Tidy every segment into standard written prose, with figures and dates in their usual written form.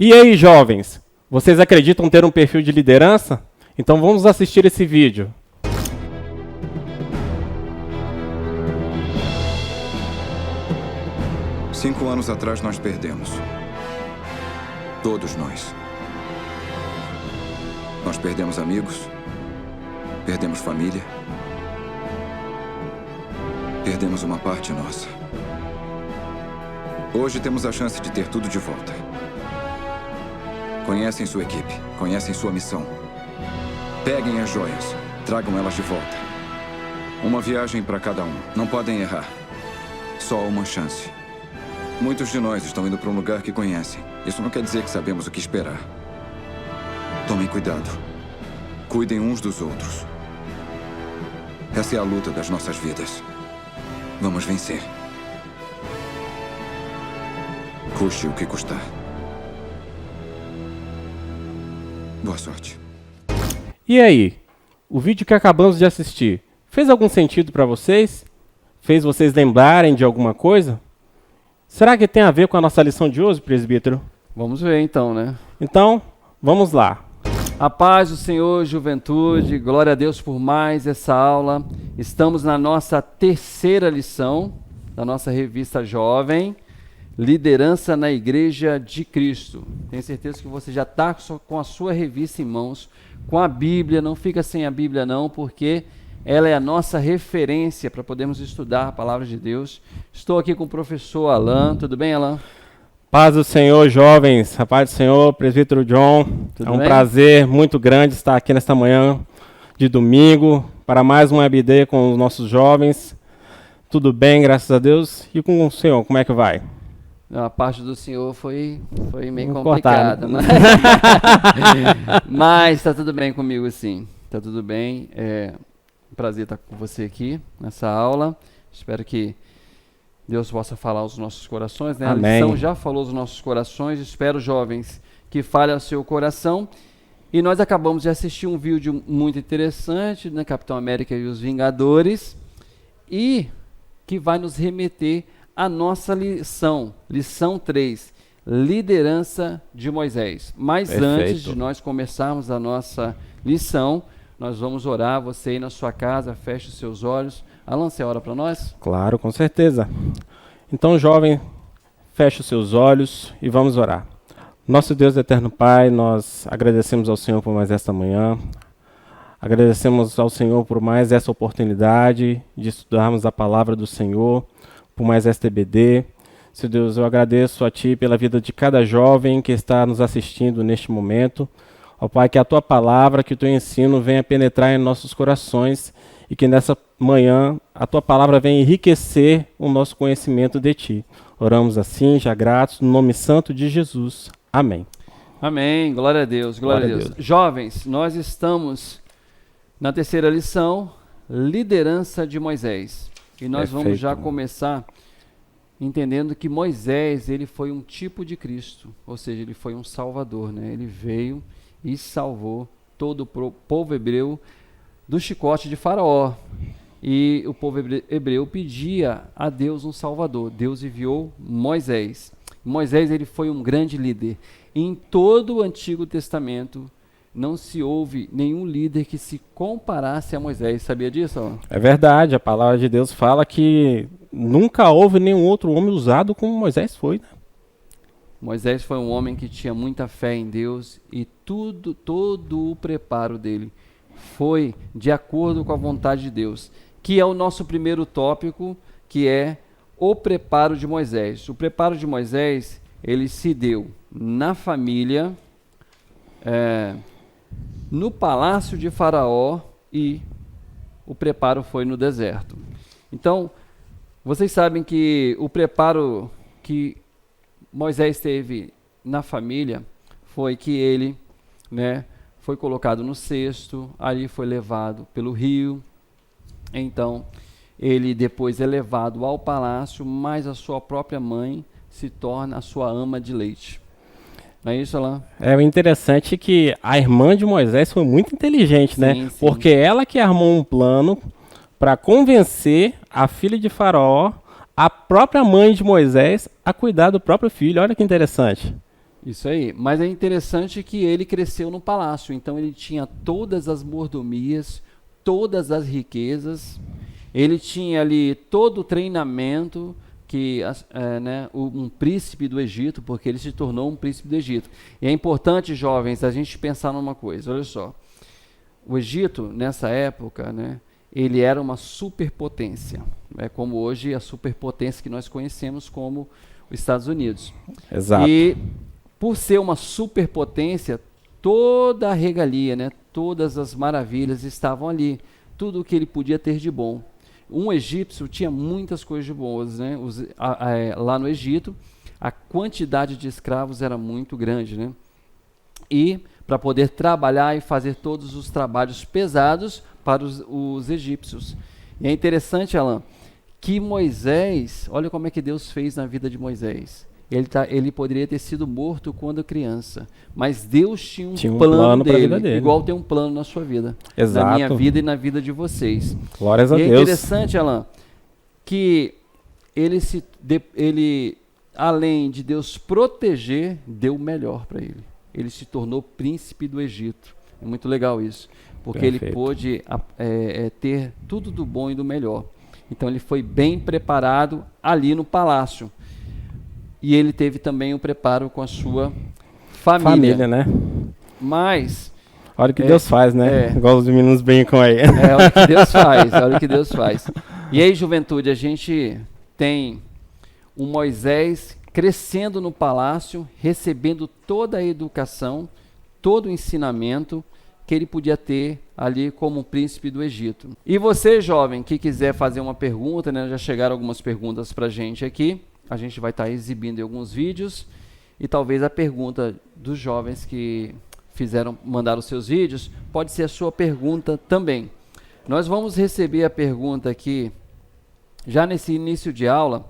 E aí, jovens, vocês acreditam ter um perfil de liderança? Então vamos assistir esse vídeo. Cinco anos atrás nós perdemos. Todos nós. Nós perdemos amigos, perdemos família, perdemos uma parte nossa. Hoje temos a chance de ter tudo de volta. Conhecem sua equipe, conhecem sua missão. Peguem as joias, tragam elas de volta. Uma viagem para cada um. Não podem errar. Só uma chance. Muitos de nós estão indo para um lugar que conhecem. Isso não quer dizer que sabemos o que esperar. Tomem cuidado. Cuidem uns dos outros. Essa é a luta das nossas vidas. Vamos vencer. Custe o que custar. Boa sorte. E aí, o vídeo que acabamos de assistir, fez algum sentido para vocês? Fez vocês lembrarem de alguma coisa? Será que tem a ver com a nossa lição de hoje, presbítero? Vamos ver então, né? Então, vamos lá. A paz do Senhor, juventude, glória a Deus por mais essa aula. Estamos na nossa terceira lição da nossa revista Jovem, Liderança na Igreja de Cristo. Tenho certeza que você já está com a sua revista em mãos, com a Bíblia. Não fica sem a Bíblia não, porque ela é a nossa referência para podermos estudar a Palavra de Deus. Estou aqui com o professor Alan. Tudo bem, Alan? Paz do Senhor, jovens. A paz do Senhor, presbítero John. Tudo é um bem? prazer muito grande estar aqui nesta manhã de domingo para mais um EBD com os nossos jovens. Tudo bem, graças a Deus. E com o senhor, como é que vai? A parte do senhor foi meio Vou complicada, cortar, mas está tudo bem comigo, sim. Está tudo bem. É um prazer estar com você aqui nessa aula. Espero que Deus possa falar aos nossos corações, né? Amém. A lição já falou aos nossos corações. Espero, jovens, que fale ao seu coração. E nós acabamos de assistir um vídeo muito interessante, né? Capitão América e os Vingadores, e que vai nos remeter à nossa lição 3, liderança de Moisés. Mas Perfeito. Antes de nós começarmos a nossa lição, nós vamos orar. Você aí na sua casa, feche os seus olhos. Alan, você ora para nós? Claro, com certeza. Então, jovem, feche os seus olhos e vamos orar. Nosso Deus eterno Pai, nós agradecemos ao Senhor por mais esta manhã. Agradecemos ao Senhor por mais essa oportunidade de estudarmos a palavra do Senhor, por mais esta EBD. Senhor Deus, eu agradeço a Ti pela vida de cada jovem que está nos assistindo neste momento. Ó Pai, que a Tua palavra, que o Teu ensino venha penetrar em nossos corações e que nessa manhã a Tua palavra venha enriquecer o nosso conhecimento de Ti. Oramos assim, já gratos, no nome santo de Jesus. Amém. Amém. Glória a Deus. Glória a Deus. Jovens, nós estamos na terceira lição, liderança de Moisés. E nós vamos já começar entendendo que Moisés, ele foi um tipo de Cristo, ou seja, ele foi um salvador, né? Ele veio e salvou todo o povo hebreu do chicote de Faraó. E o povo hebreu pedia a Deus um salvador. Deus enviou Moisés. Moisés, ele foi um grande líder. Em todo o Antigo Testamento, não se houve nenhum líder que se comparasse a Moisés. Sabia disso, Alan? É verdade, a palavra de Deus fala que nunca houve nenhum outro homem usado como Moisés foi, né? Moisés foi um homem que tinha muita fé em Deus e todo o preparo dele foi de acordo com a vontade de Deus, que é o nosso primeiro tópico, que é o preparo de Moisés. O preparo de Moisés, ele se deu na família, no palácio de Faraó, e o preparo foi no deserto. Então, vocês sabem que o preparo que Moisés teve na família foi que ele, né, foi colocado no cesto, ali foi levado pelo rio. Então, ele depois é levado ao palácio, mas a sua própria mãe se torna a sua ama de leite. Não é isso, Alan? É interessante que a irmã de Moisés foi muito inteligente, né? Sim. Porque ela que armou um plano para convencer a filha de Faraó, a própria mãe de Moisés, a cuidar do próprio filho. Olha que interessante. Isso aí. Mas é interessante que ele cresceu no palácio, então ele tinha todas as mordomias, todas as riquezas, ele tinha ali todo o treinamento que um príncipe do Egito, porque ele se tornou um príncipe do Egito. E é importante, jovens, a gente pensar numa coisa, olha só. O Egito, nessa época, né, ele era uma superpotência, como hoje a superpotência que nós conhecemos como os Estados Unidos. Exato. E por ser uma superpotência, toda a regalia, né, todas as maravilhas estavam ali, tudo o que ele podia ter de bom. Um egípcio tinha muitas coisas de boas, né? Lá no Egito, a quantidade de escravos era muito grande, né? E para poder trabalhar e fazer todos os trabalhos pesados para os egípcios. E é interessante, Alan, que Moisés, olha como é que Deus fez na vida de Moisés. Ele poderia ter sido morto quando criança, mas Deus tinha um plano dele, igual tem um plano na sua vida, Exato. na minha vida e na vida de vocês. Glórias a Deus. É interessante, Alan, que ele, além de Deus proteger, deu o melhor para ele. Ele se tornou príncipe do Egito. É muito legal isso, porque Perfeito. ele pôde ter tudo do bom e do melhor. Então ele foi bem preparado ali no palácio. E ele teve também o preparo com a sua família. Né? Mas... olha o que Deus faz, né? Igual os meninos brincam aí. Olha o que Deus faz, olha o que Deus faz. E aí, juventude, a gente tem o Moisés crescendo no palácio, recebendo toda a educação, todo o ensinamento que ele podia ter ali como príncipe do Egito. E você, jovem, que quiser fazer uma pergunta, né? Já chegaram algumas perguntas para a gente aqui. A gente vai estar exibindo em alguns vídeos e talvez a pergunta dos jovens que mandaram seus vídeos pode ser a sua pergunta também. Nós vamos receber a pergunta aqui, já nesse início de aula,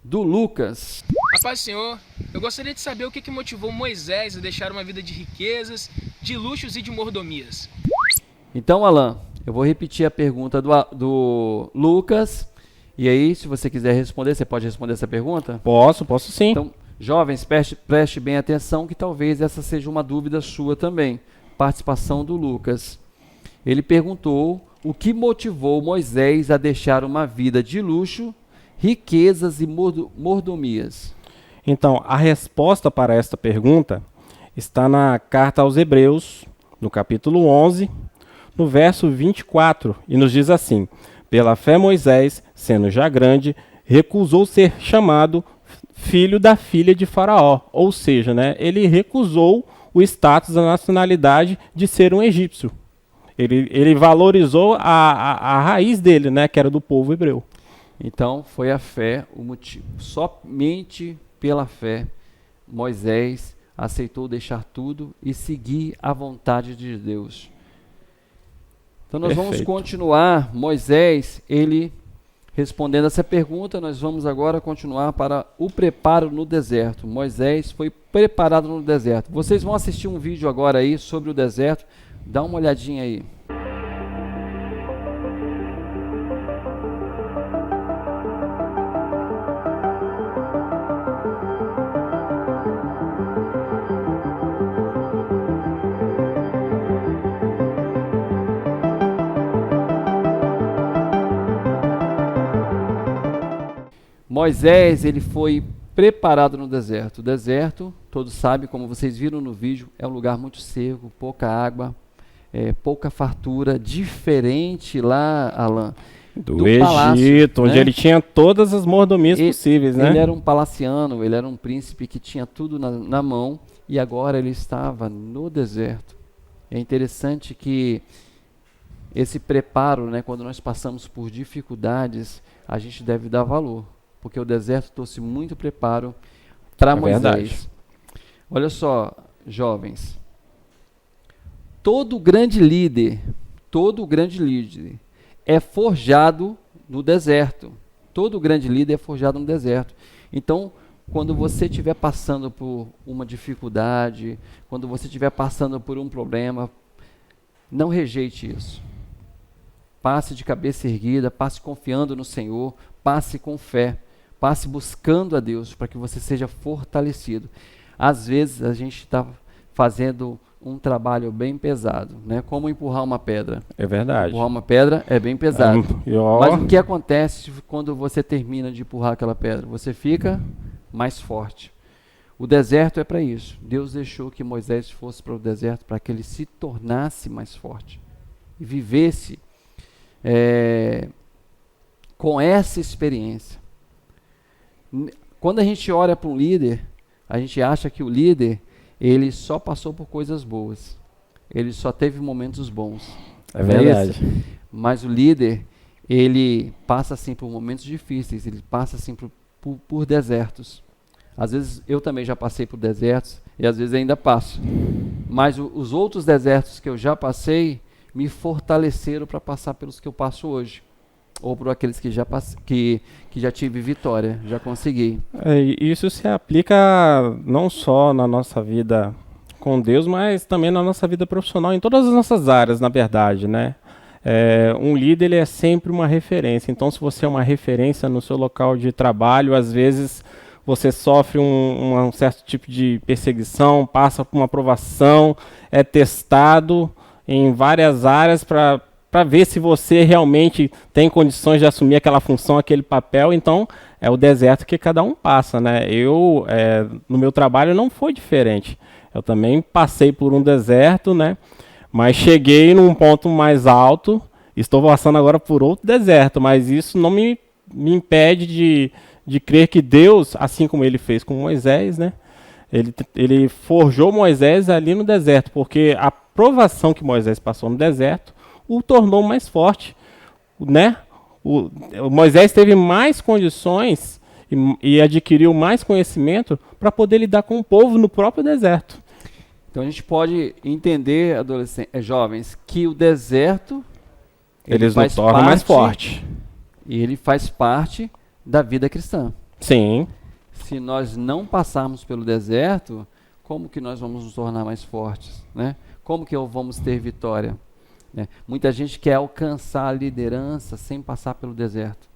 do Lucas. A paz do Senhor, eu gostaria de saber o que motivou Moisés a deixar uma vida de riquezas, de luxos e de mordomias. Então, Alan, eu vou repetir a pergunta do Lucas. E aí, se você quiser responder, você pode responder essa pergunta? Posso sim. Então, jovens, preste bem atenção que talvez essa seja uma dúvida sua também. Participação do Lucas. Ele perguntou o que motivou Moisés a deixar uma vida de luxo, riquezas e mordomias. Então, a resposta para esta pergunta está na carta aos Hebreus, no capítulo 11, no verso 24, e nos diz assim: pela fé Moisés, sendo já grande, recusou ser chamado filho da filha de Faraó. Ou seja, né, ele recusou o status da nacionalidade de ser um egípcio. Ele valorizou a raiz dele, né, que era do povo hebreu. Então, foi a fé o motivo. Somente pela fé, Moisés aceitou deixar tudo e seguir a vontade de Deus. Então nós vamos continuar, Moisés, ele respondendo essa pergunta, nós vamos agora continuar para o preparo no deserto. Moisés foi preparado no deserto. Vocês vão assistir um vídeo agora aí sobre o deserto, dá uma olhadinha aí. Moisés, ele foi preparado no deserto. O deserto, todos sabem, como vocês viram no vídeo, é um lugar muito seco, pouca água, pouca fartura, diferente lá, Alan, do Egito, palácio, onde ele tinha todas as mordomias possíveis, né? Ele era um palaciano, ele era um príncipe que tinha tudo na mão, e agora ele estava no deserto. É interessante que esse preparo, né, quando nós passamos por dificuldades, a gente deve dar valor. Porque o deserto trouxe muito preparo para Moisés. Verdade. Olha só, jovens. Todo grande líder é forjado no deserto. Todo grande líder é forjado no deserto. Então, quando você estiver passando por uma dificuldade, quando você estiver passando por um problema, não rejeite isso. Passe de cabeça erguida, passe confiando no Senhor, passe com fé. Passe buscando a Deus para que você seja fortalecido. Às vezes a gente está fazendo um trabalho bem pesado, né? Como empurrar uma pedra. É verdade. Empurrar uma pedra é bem pesado. Mas o que acontece quando você termina de empurrar aquela pedra? Você fica mais forte. O deserto é para isso. Deus deixou que Moisés fosse para o deserto para que ele se tornasse mais forte e vivesse com essa experiência. Quando a gente olha para um líder, a gente acha que o líder, ele só passou por coisas boas. Ele só teve momentos bons. É verdade. Mas o líder, ele passa assim por momentos difíceis, ele passa assim por desertos. Às vezes eu também já passei por desertos e às vezes ainda passo. Mas os outros desertos que eu já passei me fortaleceram para passar pelos que eu passo hoje. Ou por aqueles que já tive vitória, já consegui. Isso se aplica não só na nossa vida com Deus, mas também na nossa vida profissional, em todas as nossas áreas, na verdade, né? Um líder, ele é sempre uma referência. Então, se você é uma referência no seu local de trabalho, às vezes você sofre um certo tipo de perseguição, passa por uma provação, é testado em várias áreas para ver se você realmente tem condições de assumir aquela função, aquele papel. Então, é o deserto que cada um passa, né? No meu trabalho não foi diferente. Eu também passei por um deserto, né? Mas cheguei num ponto mais alto, estou passando agora por outro deserto, mas isso não me impede de crer que Deus, assim como ele fez com Moisés, né? Ele forjou Moisés ali no deserto, porque a provação que Moisés passou no deserto o tornou mais forte, né? O Moisés teve mais condições e adquiriu mais conhecimento para poder lidar com o povo no próprio deserto. Então a gente pode entender, jovens, que o deserto eles nos tornam mais forte. E ele faz parte da vida cristã. Sim. Se nós não passarmos pelo deserto, como que nós vamos nos tornar mais fortes, né? Como que vamos ter vitória? Muita gente quer alcançar a liderança sem passar pelo deserto.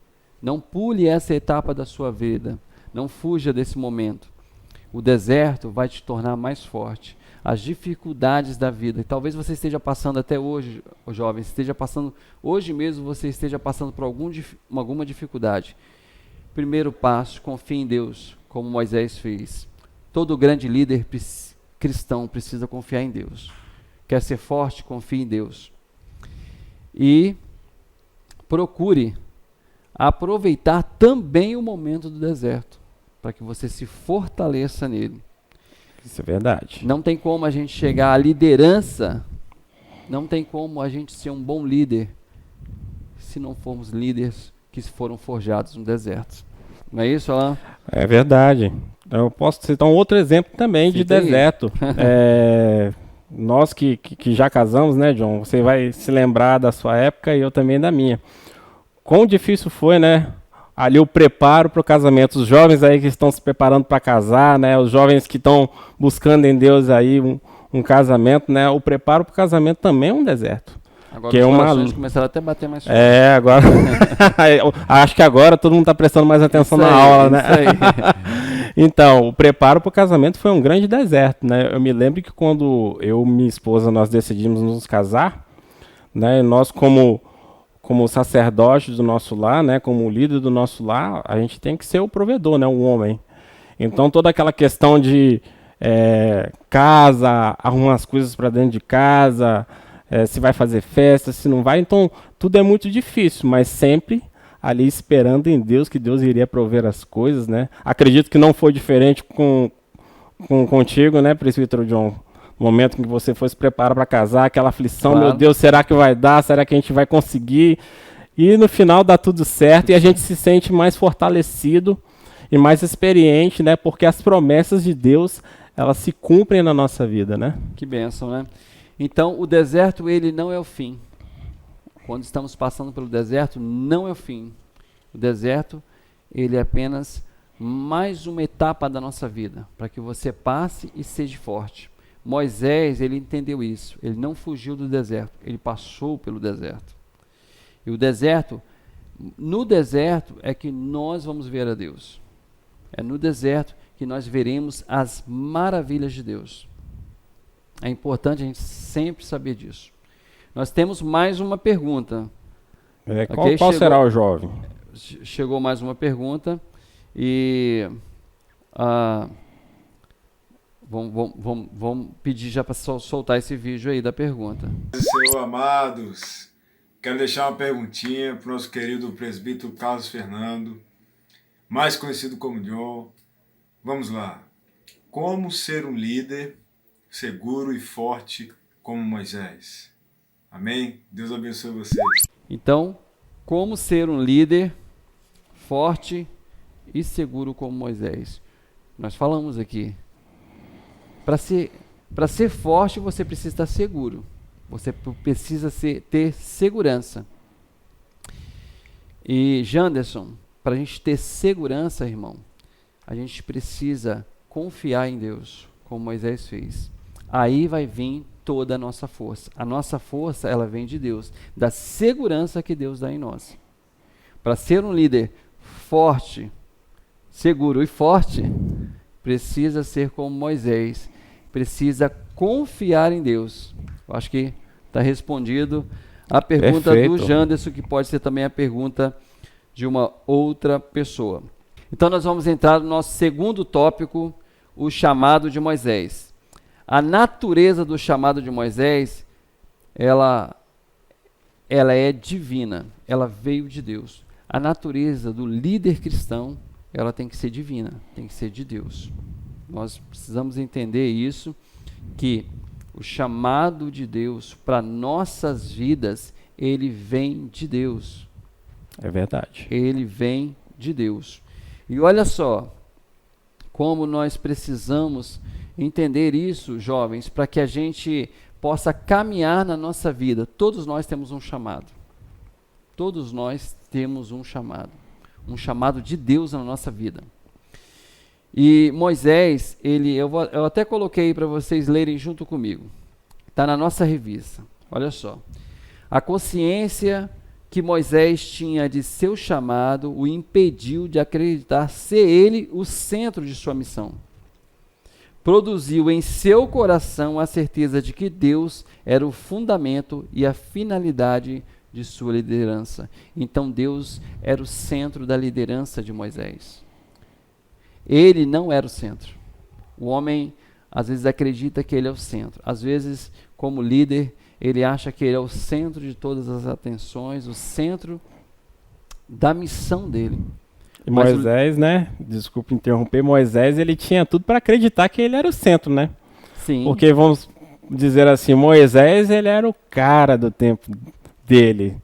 Não pule essa etapa da sua vida. Não fuja desse momento. O deserto vai te tornar mais forte. As dificuldades da vida. E talvez você esteja passando até hoje, jovens, esteja passando, hoje mesmo você esteja passando por alguma dificuldade. Primeiro passo, confie em Deus, como Moisés fez. Todo grande líder cristão precisa confiar em Deus. Quer ser forte? Confie em Deus. E procure aproveitar também o momento do deserto, para que você se fortaleça nele. Isso é verdade. Não tem como a gente chegar à liderança, não tem como a gente ser um bom líder, se não formos líderes que foram forjados no deserto. Não é isso, Alan? É verdade. Eu posso citar um outro exemplo também de deserto. Nós que já casamos, né, John? Você vai se lembrar da sua época e eu também da minha. Quão difícil foi, né? Ali o preparo para o casamento. Os jovens aí que estão se preparando para casar, né? Os jovens que estão buscando em Deus aí um casamento, né? O preparo para o casamento também é um deserto. Agora os corações começaram até a bater mais forte. Agora... Acho que agora todo mundo está prestando mais atenção na aula, né? Isso aí. Então, o preparo para o casamento foi um grande deserto, né? Eu me lembro que quando eu e minha esposa, nós decidimos nos casar, né? Nós como sacerdote do nosso lar, né? Como líder do nosso lar, a gente tem que ser o provedor, né? O homem. Então, toda aquela questão de casa, arrumar as coisas para dentro de casa, se vai fazer festa, se não vai. Então, tudo é muito difícil, mas sempre ali esperando em Deus, que Deus iria prover as coisas, né? Acredito que não foi diferente contigo, né, presbítero John? No momento em que você foi se preparar para casar, aquela aflição, claro. Meu Deus, será que vai dar? Será que a gente vai conseguir? E no final dá tudo certo e a gente se sente mais fortalecido e mais experiente, né? Porque as promessas de Deus, elas se cumprem na nossa vida, né? Que bênção, né? Então, o deserto, ele não é o fim. Quando estamos passando pelo deserto, não é o fim. O deserto, ele é apenas mais uma etapa da nossa vida, para que você passe e seja forte. Moisés, ele entendeu isso. Ele não fugiu do deserto, ele passou pelo deserto. E o deserto, no deserto é que nós vamos ver a Deus. É no deserto que nós veremos as maravilhas de Deus. É importante a gente sempre saber disso. Nós temos mais uma pergunta. Qual será o jovem? Chegou mais uma pergunta e vamos pedir já para soltar esse vídeo aí da pergunta. Senhor, amados, quero deixar uma perguntinha para o nosso querido presbítero Carlos Fernando, mais conhecido como John. Vamos lá. Como ser um líder seguro e forte como Moisés? Amém? Deus abençoe vocês. Então, como ser um líder forte e seguro como Moisés? Nós falamos aqui. Para ser forte, você precisa estar seguro. Você precisa ter segurança. E, Janderson, para a gente ter segurança, irmão, a gente precisa confiar em Deus, como Moisés fez. Aí vai vir toda a nossa força. A nossa força, ela vem de Deus, da segurança que Deus dá em nós. Para ser um líder forte, seguro e forte, precisa ser como Moisés, precisa confiar em Deus. Eu acho que está respondido a pergunta do Janderson, que pode ser também a pergunta de uma outra pessoa. Então nós vamos entrar no nosso segundo tópico, o chamado de Moisés. A natureza do chamado de Moisés, ela é divina, ela veio de Deus. A natureza do líder cristão, ela tem que ser divina, tem que ser de Deus. Nós precisamos entender isso, que o chamado de Deus para nossas vidas, ele vem de Deus. É verdade. Ele vem de Deus. E olha só, como nós precisamos entender isso, jovens, para que a gente possa caminhar na nossa vida. Todos nós temos um chamado. Todos nós temos um chamado de Deus na nossa vida. E Moisés, eu até coloquei para vocês lerem junto comigo. Está na nossa revista. Olha só. A consciência que Moisés tinha de seu chamado o impediu de acreditar ser ele o centro de sua missão. Produziu em seu coração a certeza de que Deus era o fundamento e a finalidade de sua liderança. Então Deus era o centro da liderança de Moisés. Ele não era o centro. O homem às vezes acredita que ele é o centro. Às vezes, como líder, ele acha que ele é o centro de todas as atenções, o centro da missão dele. E Moisés, né? Desculpa interromper, Moisés, ele tinha tudo para acreditar que ele era o centro, né? Sim. Porque vamos dizer assim, Moisés, ele era o cara do tempo dele.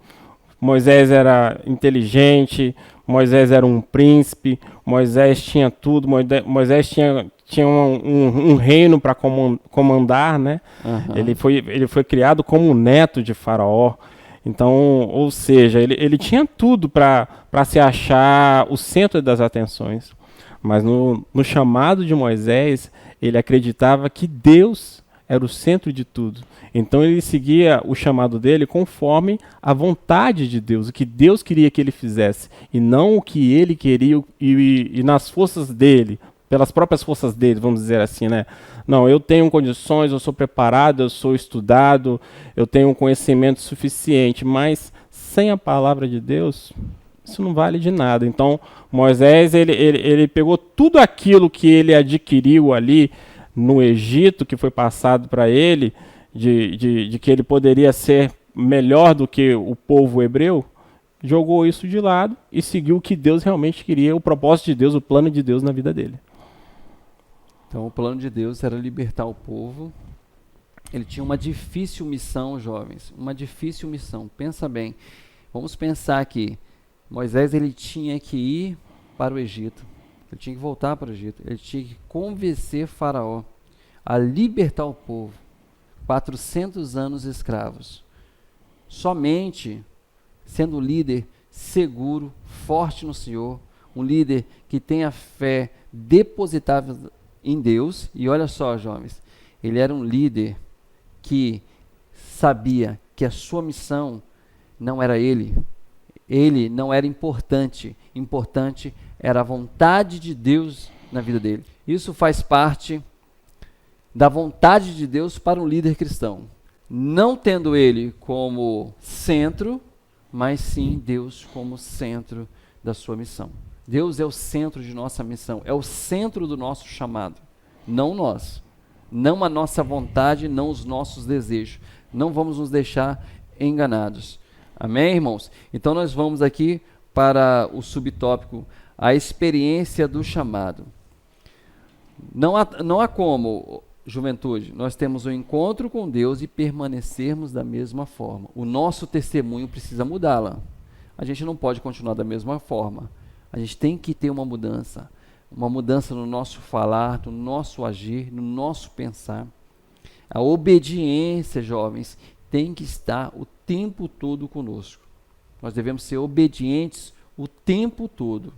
Moisés era inteligente, Moisés era um príncipe, Moisés tinha tudo, Moisés tinha um reino para comandar, né? Uhum. Ele foi criado como neto de Faraó. Então, ou seja, ele tinha tudo para se achar o centro das atenções. Mas no chamado de Moisés, ele acreditava que Deus era o centro de tudo. Então ele seguia o chamado dele conforme a vontade de Deus, o que Deus queria que ele fizesse, e não o que ele queria e nas forças dele, pelas próprias forças dele, vamos dizer assim, né? Não, eu tenho condições, eu sou preparado, eu sou estudado, eu tenho um conhecimento suficiente, mas sem a palavra de Deus, isso não vale de nada. Então, Moisés, ele pegou tudo aquilo que ele adquiriu ali no Egito, que foi passado para ele, de que ele poderia ser melhor do que o povo hebreu, jogou isso de lado e seguiu o que Deus realmente queria, o propósito de Deus, o plano de Deus na vida dele. Então o plano de Deus era libertar o povo. Ele tinha uma difícil missão, jovens, uma difícil missão. Pensa bem, vamos pensar que Moisés ele tinha que ir para o Egito, ele tinha que voltar para o Egito, ele tinha que convencer Faraó a libertar o povo. 400 anos escravos. Somente sendo líder seguro, forte no Senhor, um líder que tenha fé depositável em Deus. E olha só, jovens, ele era um líder que sabia que a sua missão não era ele não era importante era a vontade de Deus na vida dele. Isso faz parte da vontade de Deus para um líder cristão. Não tendo ele como centro, mas sim Deus como centro da sua missão. Deus é o centro de nossa missão, é o centro do nosso chamado, não nós. Não a nossa vontade, não os nossos desejos. Não vamos nos deixar enganados. Amém, irmãos? Então nós vamos aqui para o subtópico, a experiência do chamado. Não há como, juventude, nós temos um encontro com Deus e permanecermos da mesma forma. O nosso testemunho precisa mudá-la. A gente não pode continuar da mesma forma. A gente tem que ter uma mudança no nosso falar, no nosso agir, no nosso pensar. A obediência, jovens, tem que estar o tempo todo conosco. Nós devemos ser obedientes o tempo todo.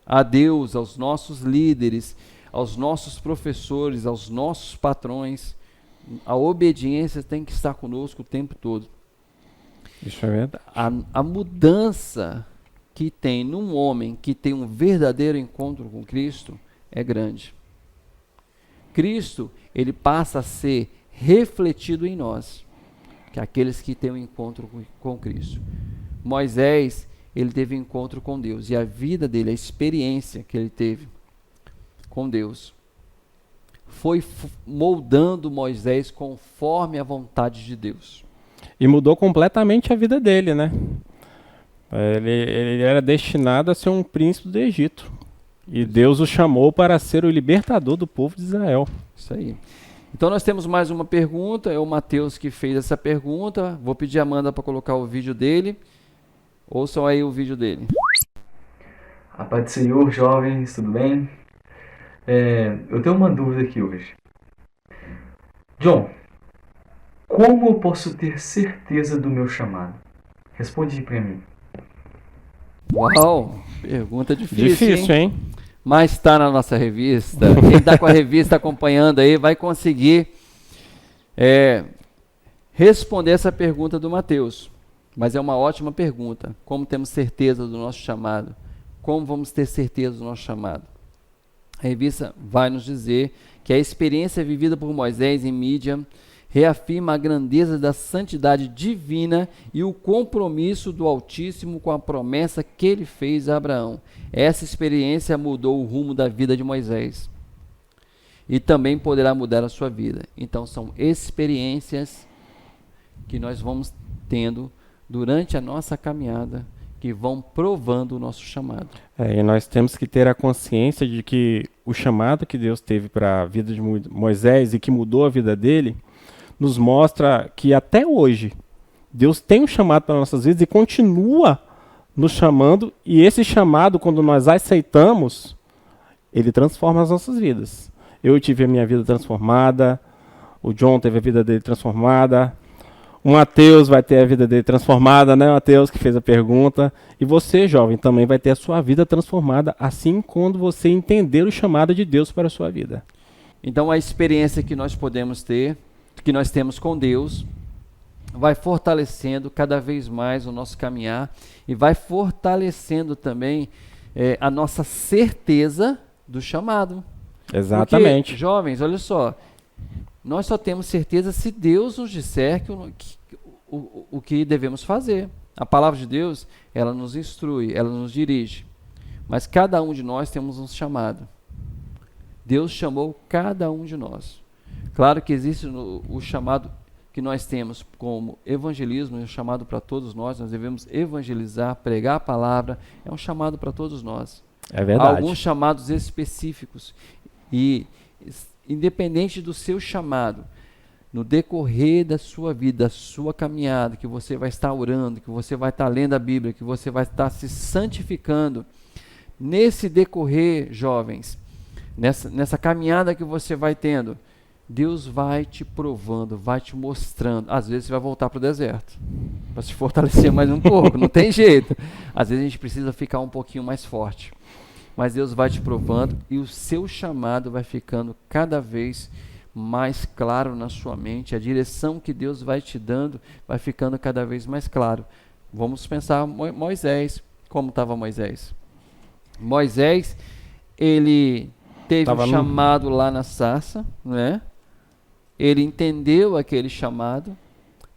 A Deus, aos nossos líderes, aos nossos professores, aos nossos patrões. A obediência tem que estar conosco o tempo todo. Isso é verdade. A mudança que tem num homem que tem um verdadeiro encontro com Cristo é grande. Cristo, ele passa a ser refletido em nós, que é aqueles que têm um encontro com Cristo. Moisés, ele teve um encontro com Deus, e a vida dele, a experiência que ele teve com Deus, foi moldando Moisés conforme a vontade de Deus. E mudou completamente a vida dele, né? Ele era destinado a ser um príncipe do Egito. E Deus o chamou para ser o libertador do povo de Israel. Isso aí. Então nós temos mais uma pergunta, é o Mateus que fez essa pergunta. Vou pedir a Amanda para colocar o vídeo dele. Ouçam aí o vídeo dele. A paz do Senhor, jovens, tudo bem? Eu tenho uma dúvida aqui hoje. John, como eu posso ter certeza do meu chamado? Responde para mim. Uau, pergunta difícil, Difícil, hein? Mas está na nossa revista. Quem está com a revista acompanhando aí vai conseguir responder essa pergunta do Mateus. Mas é uma ótima pergunta. Como temos certeza do nosso chamado? Como vamos ter certeza do nosso chamado? A revista vai nos dizer que a experiência vivida por Moisés em Mídian reafirma a grandeza da santidade divina e o compromisso do Altíssimo com a promessa que ele fez a Abraão. Essa experiência mudou o rumo da vida de Moisés e também poderá mudar a sua vida. Então são experiências que nós vamos tendo durante a nossa caminhada que vão provando o nosso chamado. E nós temos que ter a consciência de que o chamado que Deus teve para a vida de Moisés e que mudou a vida dele nos mostra que até hoje Deus tem um chamado para nossas vidas e continua nos chamando, e esse chamado, quando nós aceitamos, ele transforma as nossas vidas. Eu tive a minha vida transformada, o John teve a vida dele transformada, o Mateus vai ter a vida dele transformada, né, Mateus, que fez a pergunta, e você, jovem, também vai ter a sua vida transformada, assim quando você entender o chamado de Deus para a sua vida. Então a experiência que nós podemos ter, que nós temos com Deus, vai fortalecendo cada vez mais o nosso caminhar e vai fortalecendo também a nossa certeza do chamado. Exatamente. Porque, jovens, olha só, nós só temos certeza se Deus nos disser o que devemos fazer. A palavra de Deus, ela nos instrui, ela nos dirige, mas cada um de nós temos um chamado. Deus chamou cada um de nós. Claro que existe o chamado que nós temos como evangelismo, é um chamado para todos nós devemos evangelizar, pregar a palavra, é um chamado para todos nós. É verdade. Há alguns chamados específicos e, independente do seu chamado, no decorrer da sua vida, da sua caminhada, que você vai estar orando, que você vai estar lendo a Bíblia, que você vai estar se santificando, nesse decorrer, jovens, nessa caminhada que você vai tendo, Deus vai te provando, vai te mostrando. Às vezes você vai voltar para o deserto, para se fortalecer mais um pouco, não tem jeito. Às vezes a gente precisa ficar um pouquinho mais forte. Mas Deus vai te provando e o seu chamado vai ficando cada vez mais claro na sua mente. A direção que Deus vai te dando vai ficando cada vez mais claro. Vamos pensar Moisés. Como estava Moisés? Moisés, ele teve um chamado lá na sarça, né? Ele entendeu aquele chamado,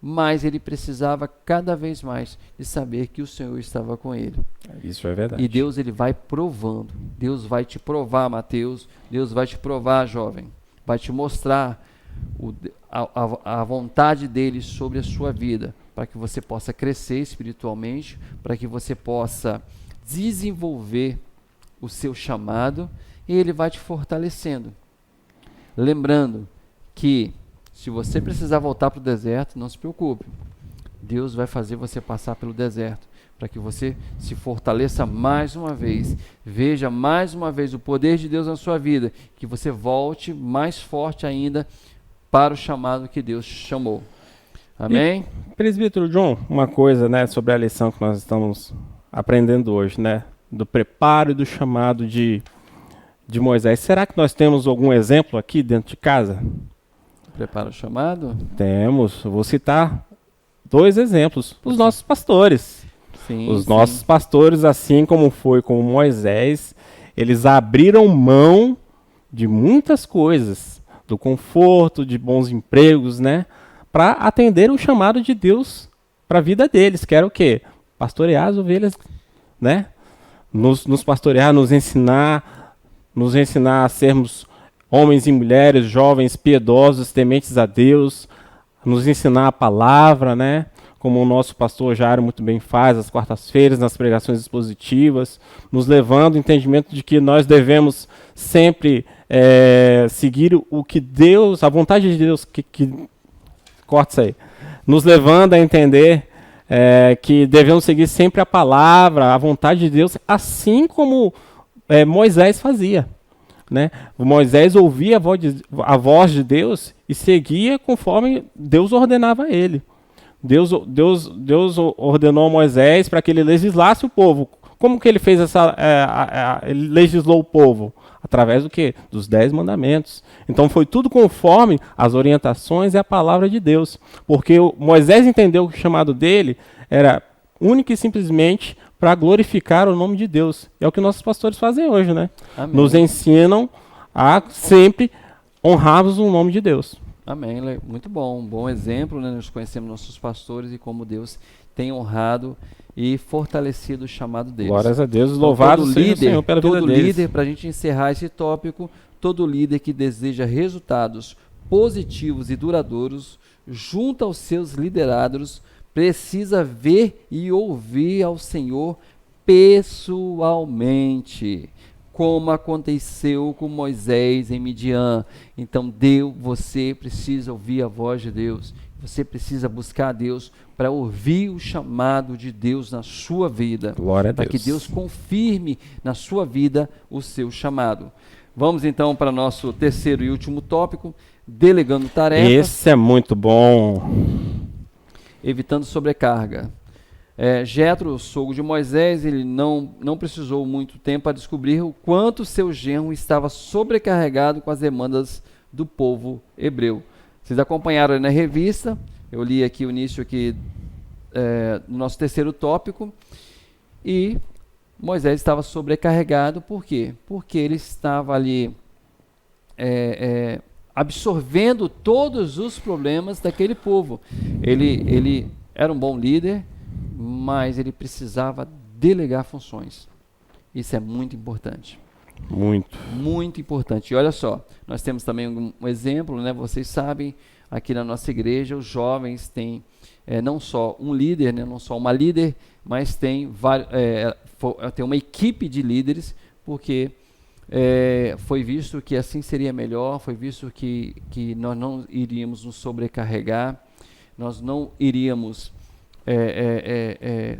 mas ele precisava cada vez mais de saber que o Senhor estava com ele. Isso é verdade. E Deus, ele vai provando. Deus vai te provar, Mateus. Deus vai te provar, jovem. Vai te mostrar a vontade dele sobre a sua vida, para que você possa crescer espiritualmente, para que você possa desenvolver o seu chamado, e ele vai te fortalecendo. Lembrando que se você precisar voltar para o deserto, não se preocupe. Deus vai fazer você passar pelo deserto, para que você se fortaleça mais uma vez, veja mais uma vez o poder de Deus na sua vida, que você volte mais forte ainda para o chamado que Deus chamou. Amém? E, presbítero John, uma coisa, né, sobre a lição que nós estamos aprendendo hoje, né, do preparo e do chamado de Moisés. Será que nós temos algum exemplo aqui dentro de casa? Prepara o chamado? Temos. Vou citar 2 exemplos. Os nossos pastores. Sim, Os nossos pastores, assim como foi com Moisés, eles abriram mão de muitas coisas, do conforto, de bons empregos, né, para atender o chamado de Deus para a vida deles, que era o quê? Pastorear as ovelhas, né? Nos pastorear, nos ensinar a sermos homens e mulheres, jovens, piedosos, tementes a Deus, nos ensinar a palavra, né? Como o nosso pastor Jairo muito bem faz, às quartas-feiras, nas pregações expositivas, nos levando ao entendimento de que nós devemos sempre seguir o que Deus, a vontade de Deus, corta isso aí, nos levando a entender que devemos seguir sempre a palavra, a vontade de Deus, assim como Moisés fazia. Né? Moisés ouvia a voz de Deus e seguia conforme Deus ordenava a ele. Deus ordenou a Moisés para que ele legislasse o povo. Como que ele fez ele legislou o povo? Através do quê? Dos 10 mandamentos. Então foi tudo conforme as orientações e a palavra de Deus. Porque Moisés entendeu que o chamado dele era único e simplesmente para glorificar o nome de Deus. É o que nossos pastores fazem hoje, né? Amém. Nos ensinam a sempre honrarmos o nome de Deus. Amém. Muito bom. Um bom exemplo, né? Nós conhecemos nossos pastores e como Deus tem honrado e fortalecido o chamado deles. Glórias a Deus. Louvado seja o Senhor pela vida deles. Todo líder, para a gente encerrar esse tópico, todo líder que deseja resultados positivos e duradouros junto aos seus liderados precisa ver e ouvir ao Senhor pessoalmente, como aconteceu com Moisés em Midian. Então, você precisa ouvir a voz de Deus. Você precisa buscar a Deus para ouvir o chamado de Deus na sua vida. Glória a Deus. Para que Deus confirme na sua vida o seu chamado. Vamos então para nosso terceiro e último tópico, delegando tarefas. Esse é muito bom. Evitando sobrecarga. Jetro, o sogro de Moisés, ele não precisou muito tempo para descobrir o quanto seu genro estava sobrecarregado com as demandas do povo hebreu. Vocês acompanharam aí na revista, eu li aqui o início aqui, no nosso terceiro tópico, e Moisés estava sobrecarregado, por quê? Porque ele estava ali absorvendo todos os problemas daquele povo. Ele era um bom líder, mas ele precisava delegar funções. Isso é muito importante. Muito importante. E olha só, nós temos também um exemplo, né? Vocês sabem, aqui na nossa igreja, os jovens têm não só um líder, né? Não só uma líder, mas tem uma equipe de líderes, porque foi visto que assim seria melhor, foi visto que nós não iríamos nos sobrecarregar, nós não iríamos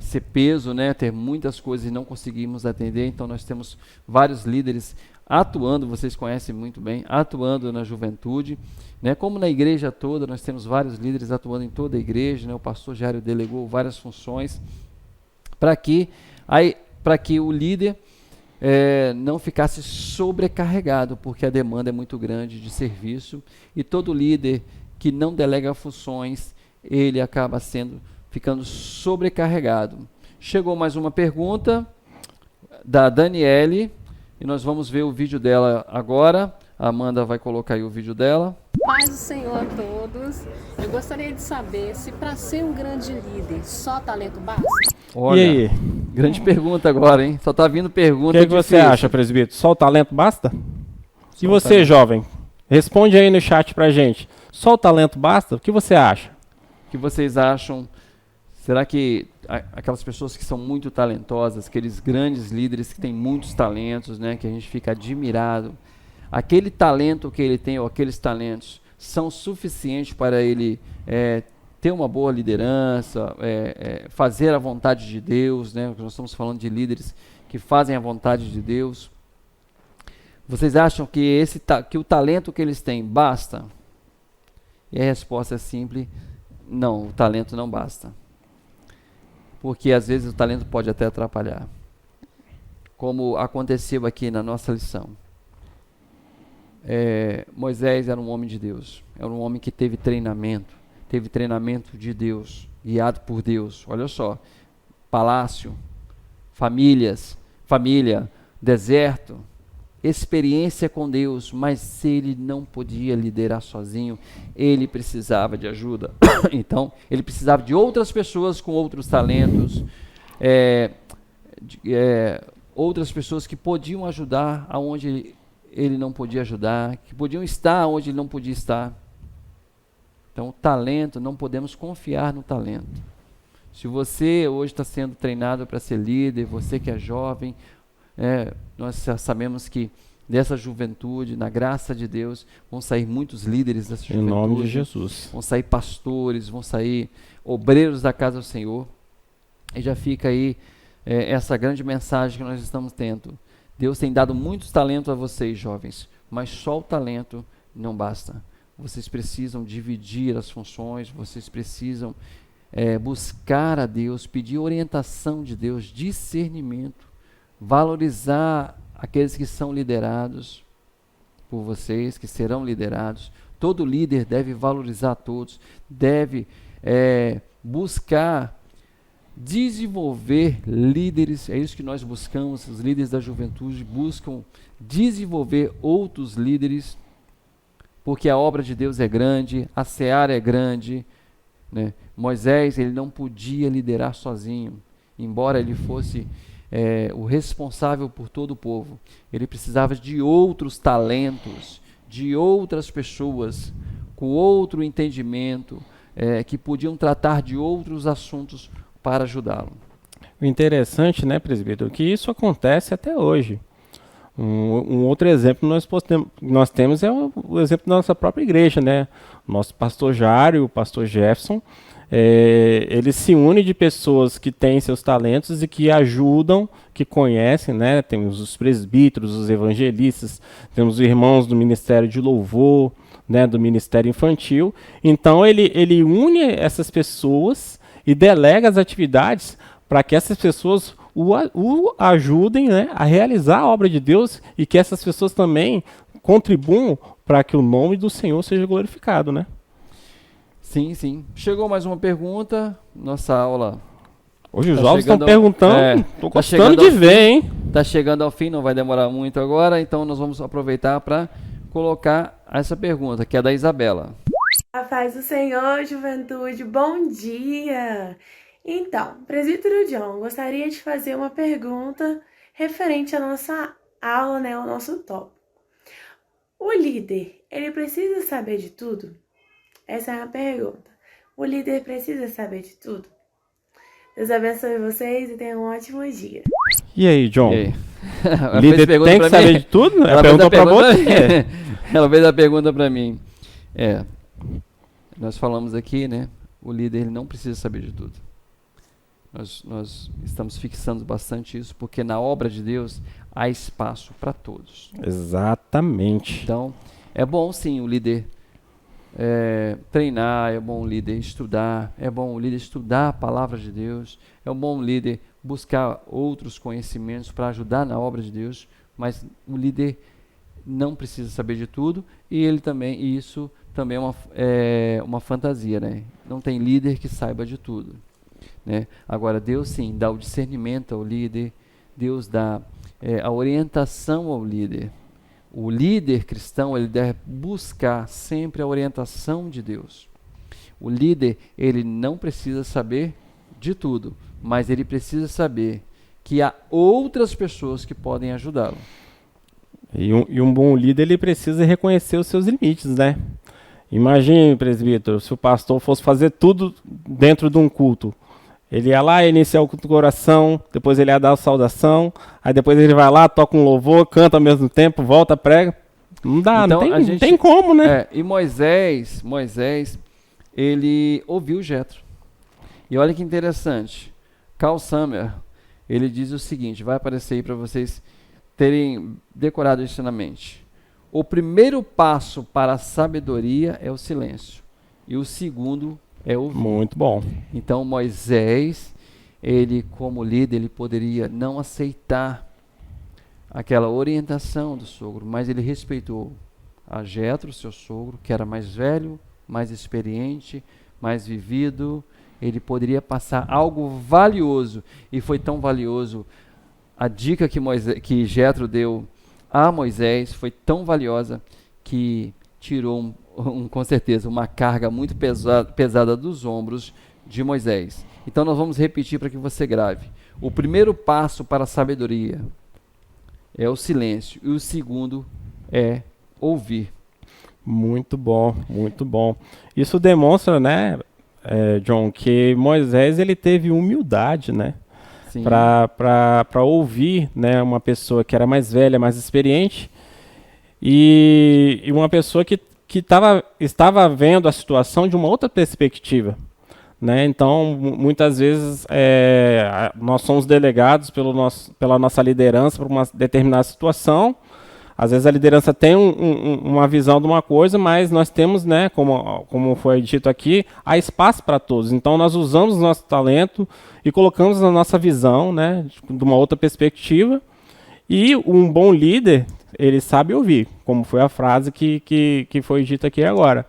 ser peso, né? Ter muitas coisas e não conseguimos atender. Então nós temos vários líderes atuando, vocês conhecem muito bem, atuando na juventude, né? Como na igreja toda, nós temos vários líderes atuando em toda a igreja, né? O pastor Jairo delegou várias funções para que o líder não ficasse sobrecarregado, porque a demanda é muito grande de serviço, e todo líder que não delega funções, ele acaba ficando sobrecarregado. Chegou mais uma pergunta. da Daniele, e nós vamos ver o vídeo dela agora. A Amanda vai colocar aí o vídeo dela. Paz do Senhor a todos. Eu gostaria de saber se para ser um grande líder só talento basta? Olha, E aí? grande pergunta agora, hein? Só tá vindo O pergunta que você difícil. acha, presbítero? Só o talento basta? E Só o você, talento. jovem? Responde aí no chat pra gente. Só o talento basta? O que você acha? O que vocês acham? Será que aquelas pessoas que são muito talentosas, aqueles grandes líderes que têm muitos talentos, né, que a gente fica admirado, aquele talento que ele tem, ou aqueles talentos, são suficientes para ele ter uma boa liderança, fazer a vontade de Deus, né? Nós estamos falando de líderes que fazem a vontade de Deus. Vocês acham que, que o talento que eles têm basta? E a resposta é simples: não, o talento não basta. Porque às vezes o talento pode até atrapalhar. Como aconteceu aqui na nossa lição. Moisés era um homem de Deus. Era um homem que teve treinamento de Deus, guiado por Deus. Olha só, palácio, família, deserto, experiência com Deus, mas ele não podia liderar sozinho, ele precisava de ajuda. Então, ele precisava de outras pessoas com outros talentos, outras pessoas que podiam ajudar aonde ele não podia ajudar, que podiam estar onde ele não podia estar. Então, o talento, não podemos confiar no talento. Se você hoje está sendo treinado para ser líder, você que é jovem, nós já sabemos que dessa juventude, na graça de Deus, vão sair muitos líderes dessa juventude. Em nome de Jesus. Vão sair pastores, vão sair obreiros da casa do Senhor. E já fica aí essa grande mensagem que nós estamos tendo. Deus tem dado muitos talentos a vocês, jovens, mas só o talento não basta. Vocês precisam dividir as funções, vocês precisam buscar a Deus, pedir orientação de Deus, discernimento, valorizar aqueles que são liderados por vocês, que serão liderados. Todo líder deve valorizar todos, deve buscar desenvolver líderes. É isso que nós buscamos. Os líderes da juventude buscam desenvolver outros líderes, porque a obra de Deus é grande, a seara é grande, né? Moisés, ele não podia liderar sozinho, embora ele fosse o responsável por todo o povo. Ele precisava de outros talentos, de outras pessoas com outro entendimento, que podiam tratar de outros assuntos para ajudá-lo. O interessante, né, presbítero, que isso acontece até hoje. Um outro exemplo nós temos é o exemplo da nossa própria igreja, né? Nosso pastor Jário, o pastor Jefferson, ele se une de pessoas que têm seus talentos e que ajudam, que conhecem, né? Temos os presbíteros, os evangelistas, temos os irmãos do Ministério de Louvor, né? Do Ministério Infantil. Então ele une essas pessoas e delega as atividades para que essas pessoas o ajudem, né, a realizar a obra de Deus, e que essas pessoas também contribuam para que o nome do Senhor seja glorificado, né? Sim, sim. Chegou mais uma pergunta. Nossa aula. Hoje os jovens estão perguntando. Estou gostando de ver, hein? Está chegando ao fim, não vai demorar muito agora, então nós vamos aproveitar para colocar essa pergunta, que é da Isabela. A paz do Senhor, juventude, bom dia! Então, presbítero John, gostaria de fazer uma pergunta referente à nossa aula, né, ao nosso tópico. O líder, ele precisa saber de tudo? Essa é a pergunta. O líder precisa saber de tudo? Deus abençoe vocês e tenham um ótimo dia. E aí, John? E aí? O líder tem que saber de tudo? Ela perguntou para você. Ela fez a pergunta para mim. Nós falamos aqui, né? O líder, ele não precisa saber de tudo. Nós estamos fixando bastante isso, porque na obra de Deus há espaço para todos. Exatamente. Então, é bom sim o líder treinar, é bom o líder estudar, é bom o líder estudar a palavra de Deus, é bom o líder buscar outros conhecimentos para ajudar na obra de Deus, mas o líder não precisa saber de tudo, e isso também é uma fantasia, né? Não tem líder que saiba de tudo, né? Agora, Deus sim dá o discernimento ao líder, Deus dá a orientação ao líder. O líder cristão, ele deve buscar sempre a orientação de Deus. O líder, ele não precisa saber de tudo, mas ele precisa saber que há outras pessoas que podem ajudá-lo. E um bom líder, ele precisa reconhecer os seus limites, né? Imagine, presbítero, se o pastor fosse fazer tudo dentro de um culto. Ele ia lá iniciar o culto do coração, depois ele ia dar a saudação, aí depois ele vai lá, toca um louvor, canta ao mesmo tempo, volta, prega. Não dá, então, não tem como, né? E Moisés, ele ouviu Jetro. E olha que interessante, Carl Summer, ele diz o seguinte, vai aparecer aí para vocês terem decorado isso na mente. O primeiro passo para a sabedoria é o silêncio, e o segundo é ouvir. Muito bom. Então Moisés, ele como líder, ele poderia não aceitar aquela orientação do sogro, mas ele respeitou a Jetro, seu sogro, que era mais velho, mais experiente, mais vivido. Ele poderia passar algo valioso, e foi tão valioso a dica que Jetro deu a Moisés, foi tão valiosa que tirou com certeza uma carga muito pesada dos ombros de Moisés. Então nós vamos repetir para que você grave. O primeiro passo para a sabedoria é o silêncio, e o segundo é ouvir. Muito bom, muito bom. Isso demonstra, né, John, que Moisés, ele teve humildade, né? Para ouvir, né, uma pessoa que era mais velha, mais experiente, e uma pessoa que estava vendo a situação de uma outra perspectiva, né? Então, muitas vezes, nós somos delegados pela nossa liderança para uma determinada situação. Às vezes a liderança tem uma visão de uma coisa, mas nós temos, né, como foi dito aqui, há espaço para todos. Então nós usamos o nosso talento e colocamos a nossa visão, né, de uma outra perspectiva. E um bom líder, ele sabe ouvir, como foi a frase que foi dita aqui agora.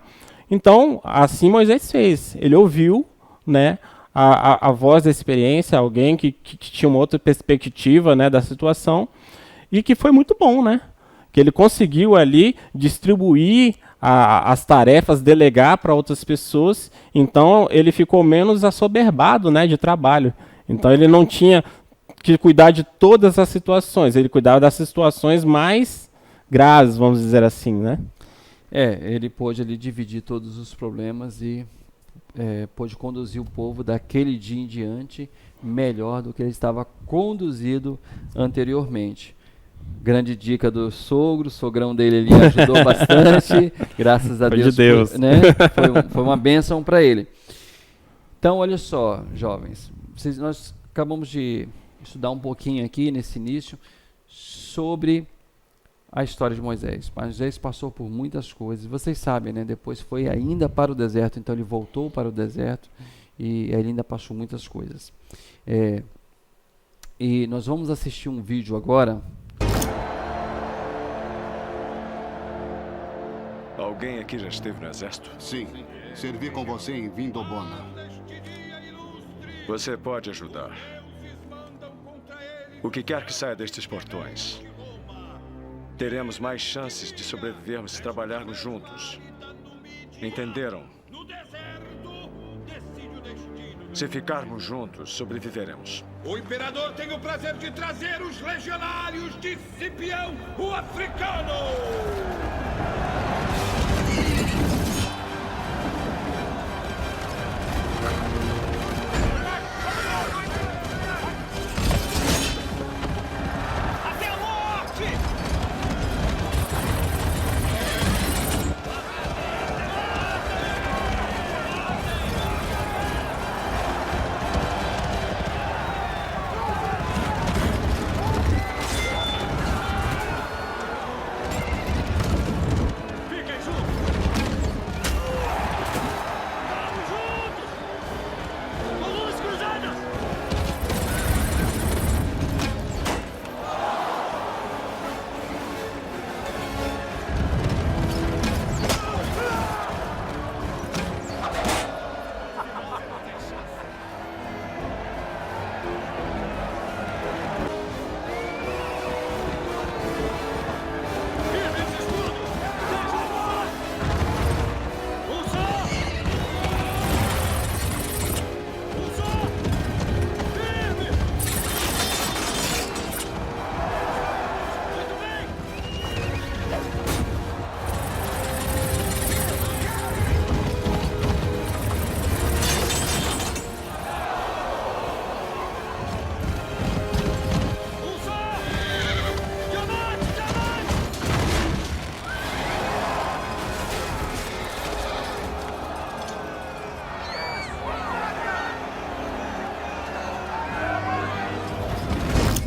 Então, assim Moisés fez. Ele ouviu, né, a voz da experiência, alguém que tinha uma outra perspectiva, né, da situação, e que foi muito bom, né? Que ele conseguiu ali distribuir as tarefas, delegar para outras pessoas, então ele ficou menos assoberbado, né, de trabalho. Então ele não tinha que cuidar de todas as situações, ele cuidava das situações mais graves, vamos dizer assim, né? Ele pôde ali dividir todos os problemas e pôde conduzir o povo daquele dia em diante melhor do que ele estava conduzido anteriormente. Grande dica do sogro, o sogrão dele ali ajudou bastante, graças a Deus. Né? Foi uma bênção para ele. Então, olha só, jovens, nós acabamos de estudar um pouquinho aqui nesse início sobre a história de Moisés. Moisés passou por muitas coisas, vocês sabem, né? Depois foi ainda para o deserto, então ele voltou para o deserto e ele ainda passou muitas coisas. E nós vamos assistir um vídeo agora. Alguém aqui já esteve no exército? Sim, servi com você em Vindobona. Você pode ajudar. O que quer que saia destes portões, teremos mais chances de sobrevivermos se trabalharmos juntos. Entenderam? Se ficarmos juntos, sobreviveremos. O imperador tem o prazer de trazer os legionários de Cipião, o africano! Até a morte!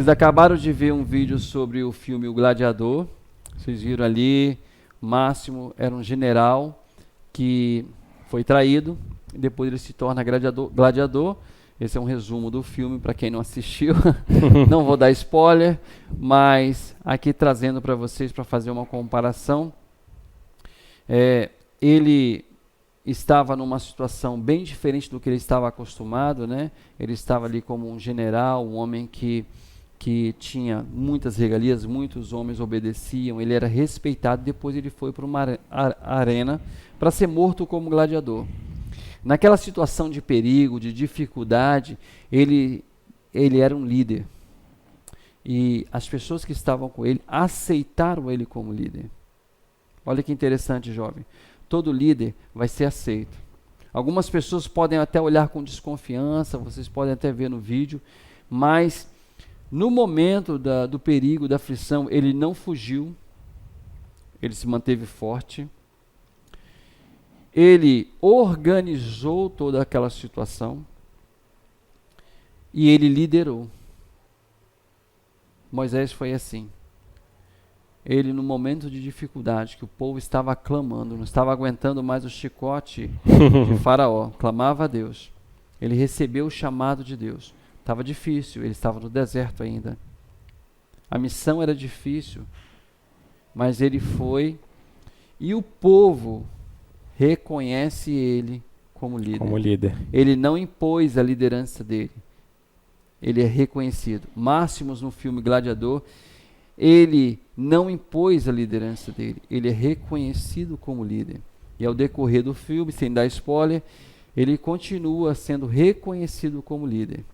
Vocês acabaram de ver um vídeo sobre o filme O Gladiador. Vocês viram ali, Máximo era um general que foi traído, e depois ele se torna gladiador. Esse é um resumo do filme para quem não assistiu. Não vou dar spoiler, mas aqui trazendo para vocês para fazer uma comparação. Ele estava numa situação bem diferente do que ele estava acostumado, né? Ele estava ali como um general, um homem que tinha muitas regalias, muitos homens obedeciam, ele era respeitado. Depois ele foi para uma arena para ser morto como gladiador. Naquela situação de perigo, de dificuldade, ele era um líder. E as pessoas que estavam com ele aceitaram ele como líder. Olha que interessante, jovem. Todo líder vai ser aceito. Algumas pessoas podem até olhar com desconfiança, vocês podem até ver no vídeo, mas no momento do perigo, da aflição, ele não fugiu, ele se manteve forte. Ele organizou toda aquela situação e ele liderou. Moisés foi assim. Ele, no momento de dificuldade, que o povo estava clamando, não estava aguentando mais o chicote de Faraó, clamava a Deus. Ele recebeu o chamado de Deus. Estava difícil, ele estava no deserto ainda. A missão era difícil, mas ele foi, e o povo reconhece ele como líder. Ele não impôs a liderança dele. Ele é reconhecido. Máximos no filme Gladiador, ele não impôs a liderança dele. Ele é reconhecido como líder. E ao decorrer do filme, sem dar spoiler, ele continua sendo reconhecido como líder.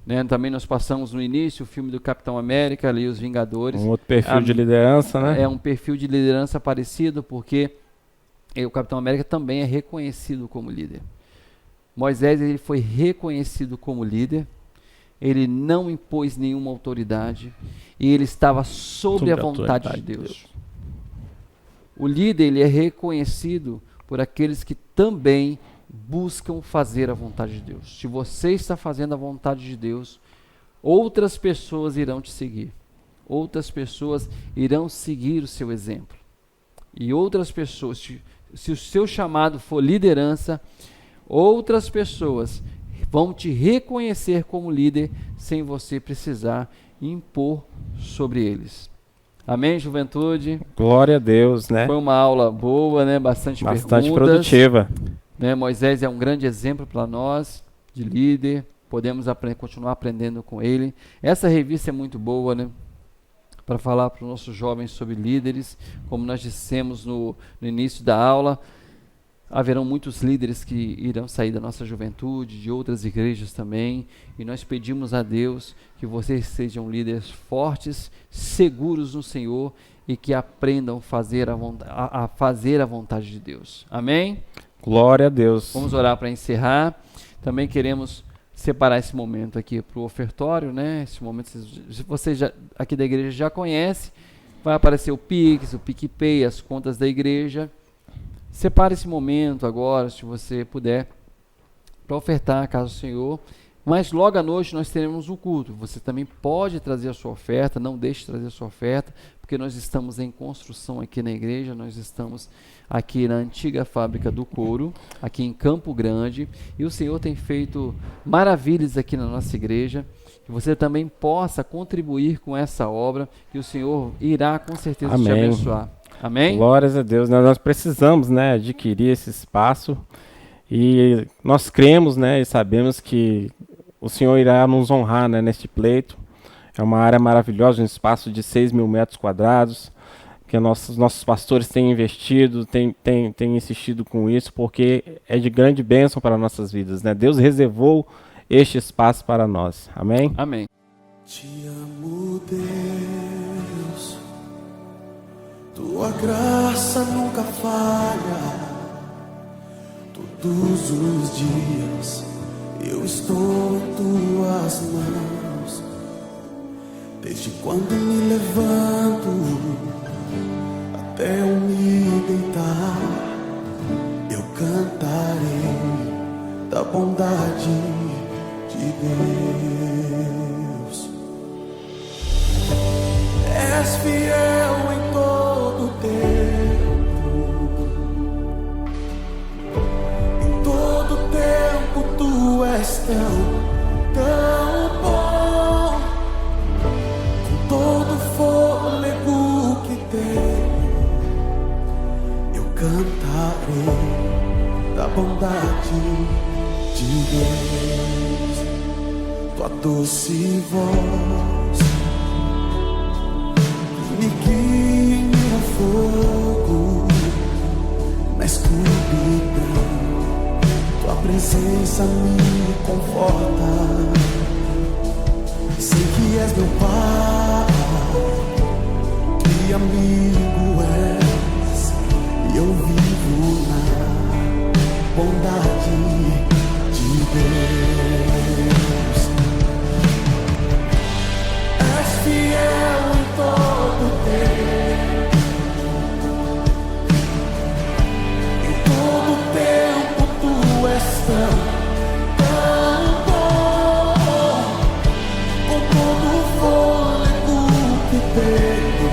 Né? Também nós passamos no início o filme do Capitão América, ali Os Vingadores. Um outro perfil de liderança, né? É um perfil de liderança parecido, porque o Capitão América também é reconhecido como líder. Moisés, ele foi reconhecido como líder, ele não impôs nenhuma autoridade e ele estava sob a vontade de Deus. O líder, ele é reconhecido por aqueles que também buscam fazer a vontade de Deus. Se você está fazendo a vontade de Deus, outras pessoas irão te seguir. Outras pessoas irão seguir o seu exemplo. E outras pessoas, se o seu chamado for liderança, outras pessoas vão te reconhecer como líder sem você precisar impor sobre eles. Amém, juventude? Glória a Deus, né? Foi uma aula boa, né? Bastante produtiva. Né? Moisés é um grande exemplo para nós, de líder. Podemos continuar aprendendo com ele. Essa revista é muito boa, né? Para falar para os nossos jovens sobre líderes. Como nós dissemos no início da aula, haverão muitos líderes que irão sair da nossa juventude, de outras igrejas também, e nós pedimos a Deus que vocês sejam líderes fortes, seguros no Senhor e que aprendam a fazer a vontade de Deus. Amém? Glória a Deus. Vamos orar para encerrar. Também queremos separar esse momento aqui para o ofertório, né? Esse momento, se vocês aqui da igreja já conhecem, vai aparecer o Pix, o PicPay, as contas da igreja. Separe esse momento agora, se você puder, para ofertar a casa do Senhor. Mas logo à noite nós teremos um culto. Você também pode trazer a sua oferta, não deixe de trazer a sua oferta, porque nós estamos em construção aqui na igreja, nós estamos aqui na antiga fábrica do couro, aqui em Campo Grande, e o Senhor tem feito maravilhas aqui na nossa igreja. Que você também possa contribuir com essa obra, que o Senhor irá com certeza te abençoar. Amém? Glórias a Deus. Nós precisamos, né, adquirir esse espaço e nós cremos, né, e sabemos que o Senhor irá nos honrar, né, neste pleito. É uma área maravilhosa, um espaço de 6.000 metros quadrados, que nossos pastores têm investido, têm insistido com isso, porque é de grande bênção para nossas vidas, né? Deus reservou este espaço para nós. Amém? Amém. Te amo, Deus. Tua graça nunca falha. Todos os dias eu estou em tuas mãos. Desde quando me levanto até eu me deitar, eu cantarei da bondade de Deus. fiel em todo tempo. Em todo tempo tu és tão bom. Com todo fôlego que tenho, eu cantarei da bondade de Deus. Tua doce voz me guia em meu fogo, na escuridão. Tua presença me conforta. Sei que és meu Pai, que amigo és, e eu vivo na bondade de Deus. És fiel em todo tempo. Em todo tempo tu és tão bom. Com todo o fôlego que tenho,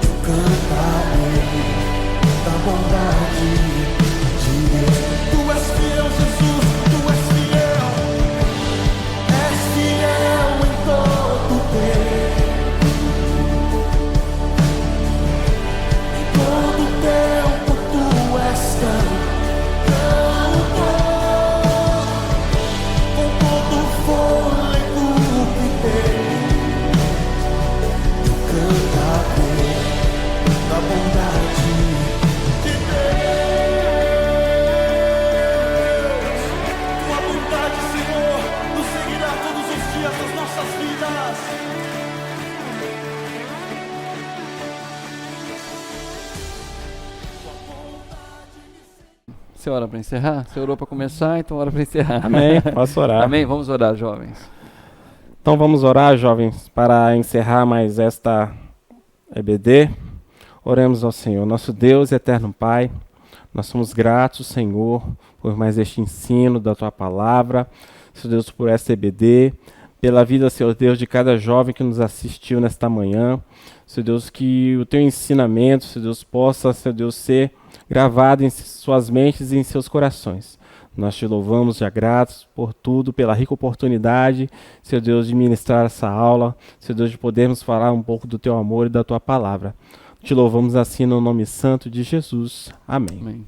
eu cantarei da bondade de Deus. Tu és fiel, Jesus, tu és fiel. És fiel em todo tempo. Em todo tempo tu és tão bom. Com todo o fôlego que tenho, eu cantarei da bondade de Deus. Tua bondade, Senhor, nos seguirá todos os dias das nossas vidas. Você ora para encerrar? Você orou para começar, então ora para encerrar. Amém. Posso orar. Amém. Vamos orar, jovens. Então vamos orar, jovens, para encerrar mais esta EBD. Oremos ao Senhor. Nosso Deus e eterno Pai, nós somos gratos, Senhor, por mais este ensino da Tua palavra. Senhor Deus, por esta EBD, pela vida, Senhor Deus, de cada jovem que nos assistiu nesta manhã. Senhor Deus, que o Teu ensinamento, Senhor Deus, possa, Senhor Deus, ser gravado em suas mentes e em seus corações. Nós te louvamos já gratos por tudo, pela rica oportunidade, Senhor Deus, de ministrar essa aula, Senhor Deus, de podermos falar um pouco do Teu amor e da Tua palavra. Te louvamos assim no nome santo de Jesus. Amém. Amém.